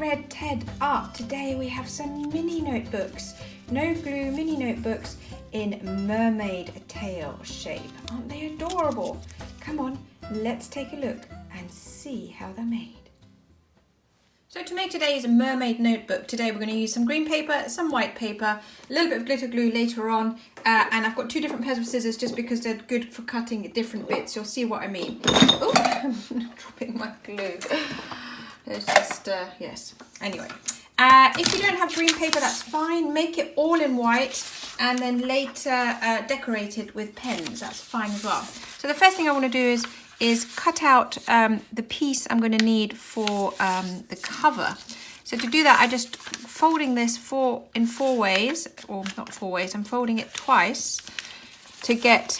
Red Ted Art. Today we have some mini notebooks, no glue mini notebooks in mermaid tail shape. Aren't they adorable? Come on, let's take a look and see how they're made. So to make today's mermaid notebook, today we're going to use some green paper, some white paper, a little bit of glitter glue later on, and I've got two different pairs of scissors just because they're good for cutting different bits. You'll see what I mean. Oh, I'm dropping my glue. It's just, yes. Anyway, if you don't have green paper, that's fine. Make it all in white and then later decorate it with pens. That's fine as well. So the first thing I want to do is cut out the piece I'm going to need for the cover. So to do that, I just folding this in four ways, or not four ways, I'm folding it twice to get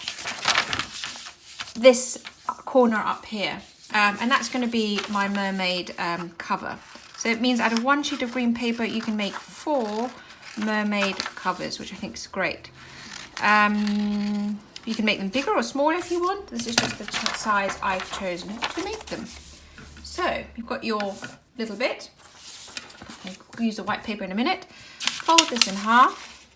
this corner up here. And that's going to be my mermaid cover. So it means out of one sheet of green paper, you can make 4 mermaid covers, which I think is great. You can make them bigger or smaller if you want. This is just the size I've chosen to make them. So you've got your little bit. I'll use the white paper in a minute. Fold this in half.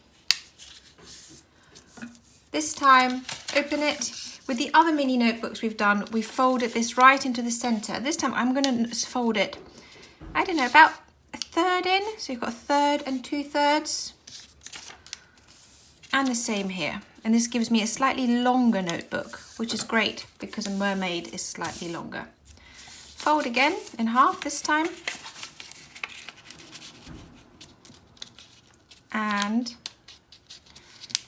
This time, open it. With the other mini notebooks we've done, we folded this right into the center. This time I'm going to fold it, I don't know, about a third in. So you've got a third and 2/3. And the same here. And this gives me a slightly longer notebook, which is great because a mermaid is slightly longer. Fold again in half this time. And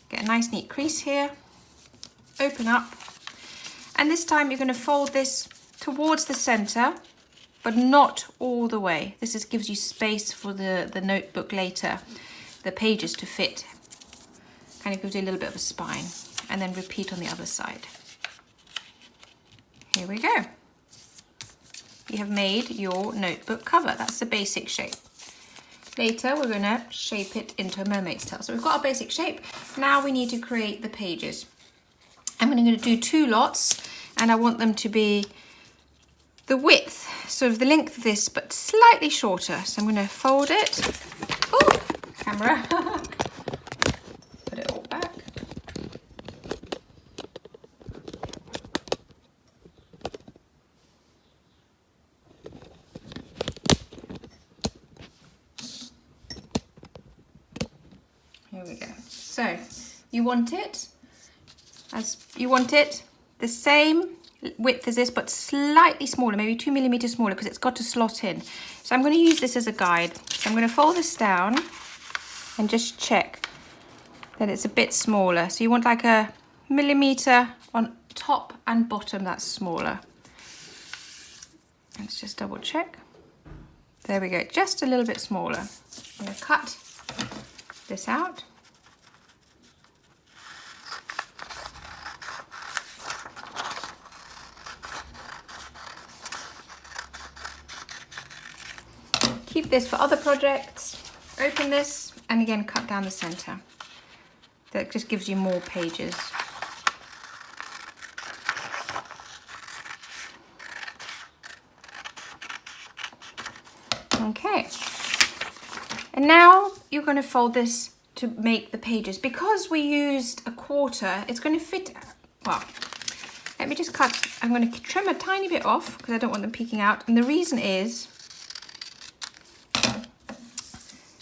get a nice neat crease here. Open up. And this time you're going to fold this towards the center, but not all the way. This gives you space for the notebook later, the pages to fit. Kind of gives you a little bit of a spine, and then repeat on the other side. Here we go. You have made your notebook cover. That's the basic shape. Later, we're going to shape it into a mermaid's tail. So we've got our basic shape. Now we need to create the pages. I'm going to do 2 lots, and I want them to be the width, sort of the length of this, but slightly shorter. So I'm going to fold it. Oh, camera. Put it all back. Here we go. So you want it the same width as this, but slightly smaller, maybe 2 millimeters smaller, because it's got to slot in. So I'm going to use this as a guide. So I'm going to fold this down and just check that it's a bit smaller. So you want like a millimeter on top and bottom that's smaller. Let's just double check. There we go, just a little bit smaller. I'm going to cut this out. Keep this for other projects. Open this and again cut down the center. That just gives you more pages. Okay. And now you're going to fold this to make the pages. Because we used a 1/4, it's going to fit, well, let me just cut. I'm going to trim a tiny bit off because I don't want them peeking out. And the reason is,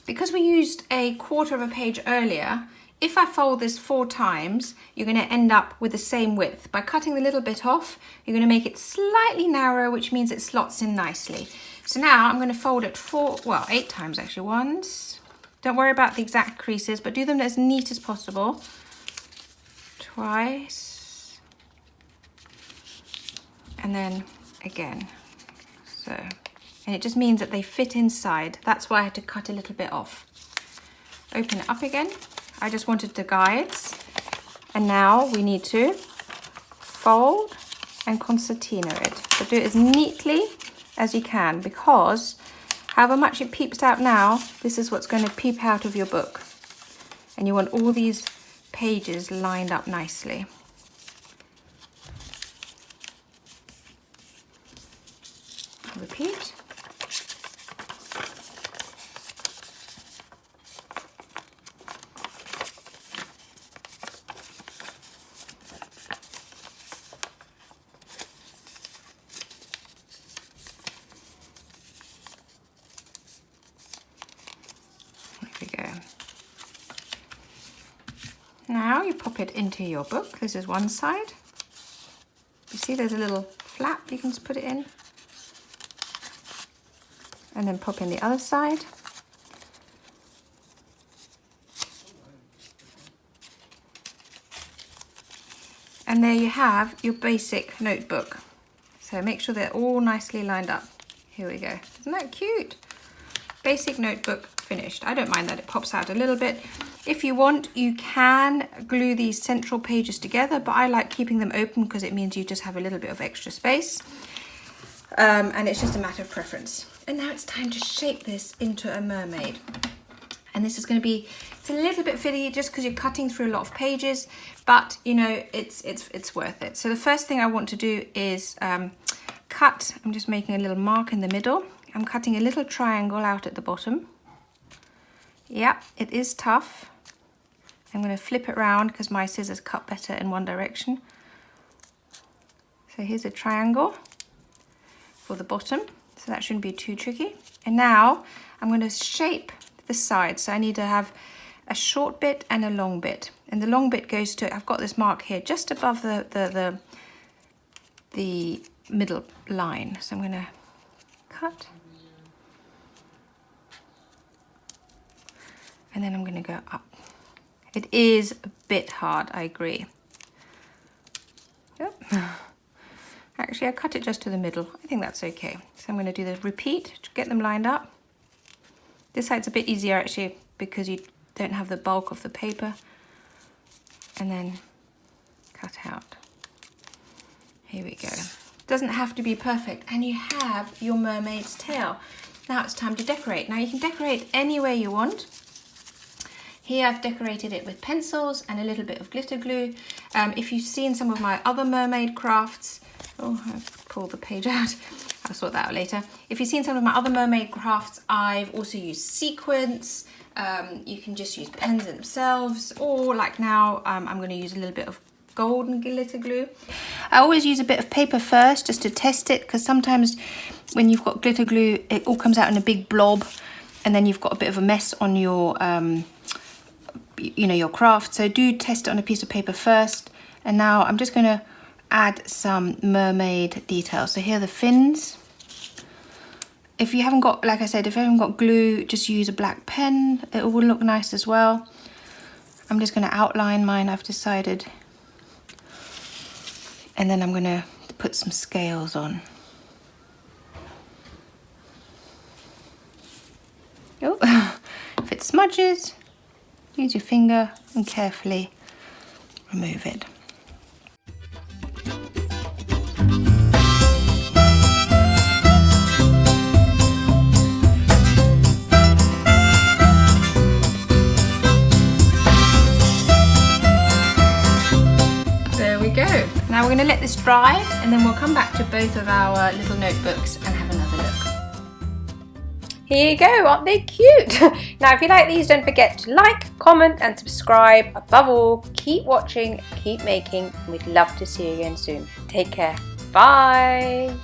because we used a 1/4 of a page earlier, if I fold this 4 times, you're going to end up with the same width. By cutting the little bit off, you're going to make it slightly narrower, which means it slots in nicely. So now I'm going to fold it 8 times actually. Once. Don't worry about the exact creases, but do them as neat as possible. Twice. And then again. So. And it just means that they fit inside. That's why I had to cut a little bit off. Open it up again. I just wanted the guides. And now we need to fold and concertina it. So do it as neatly as you can, because however much it peeps out now, this is what's going to peep out of your book. And you want all these pages lined up nicely. Repeat. go. Now you pop it into your book. This is one side. You see there's a little flap you can just put it in. And then pop in the other side. And there you have your basic notebook. So make sure they're all nicely lined up. Here we go. Isn't that cute? Basic notebook finished. I don't mind that it pops out a little bit. If you want, you can glue these central pages together, but I like keeping them open because it means you just have a little bit of extra space. And it's just a matter of preference. And now it's time to shape this into a mermaid. And this is going to be, it's a little bit fiddly just because you're cutting through a lot of pages, but you know, it's worth it. So the first thing I want to do is cut. I'm just making a little mark in the middle. I'm cutting a little triangle out at the bottom. Yeah, it is tough. I'm going to flip it around because my scissors cut better in one direction. So here's a triangle for the bottom. So that shouldn't be too tricky. And now I'm going to shape the sides. So I need to have a short bit and a long bit. And the long bit goes to, I've got this mark here just above the middle line. So I'm going to cut. And then I'm going to go up. It is a bit hard, I agree. Yep. Actually, I cut it just to the middle. I think that's okay. So I'm going to do the repeat to get them lined up. This side's a bit easier actually because you don't have the bulk of the paper. And then cut out. Here we go. Doesn't have to be perfect. And you have your mermaid's tail. Now it's time to decorate. Now you can decorate any way you want. Here I've decorated it with pencils and a little bit of glitter glue. If you've seen some of my other mermaid crafts, oh, I've pulled the page out. I'll sort that out later. If you've seen some of my other mermaid crafts, I've also used sequins. You can just use pens themselves, or like now, I'm going to use a little bit of golden glitter glue. I always use a bit of paper first just to test it, because sometimes when you've got glitter glue, it all comes out in a big blob, and then you've got a bit of a mess on your you know, your craft. So do test it on a piece of paper first. And now I'm just going to add some mermaid details. So here are the fins. If you haven't got, like I said, if you haven't got glue, just use a black pen. It will look nice as well. I'm just going to outline mine, I've decided. And then I'm going to put some scales on. Oh, if it smudges, use your finger and carefully remove it. There we go. Now we're going to let this dry, and then we'll come back to both of our little notebooks and have another look. Here you go, aren't they cute? Now, if you like these, don't forget to like, comment and subscribe. Above all, keep watching, keep making, and we'd love to see you again soon. Take care. Bye.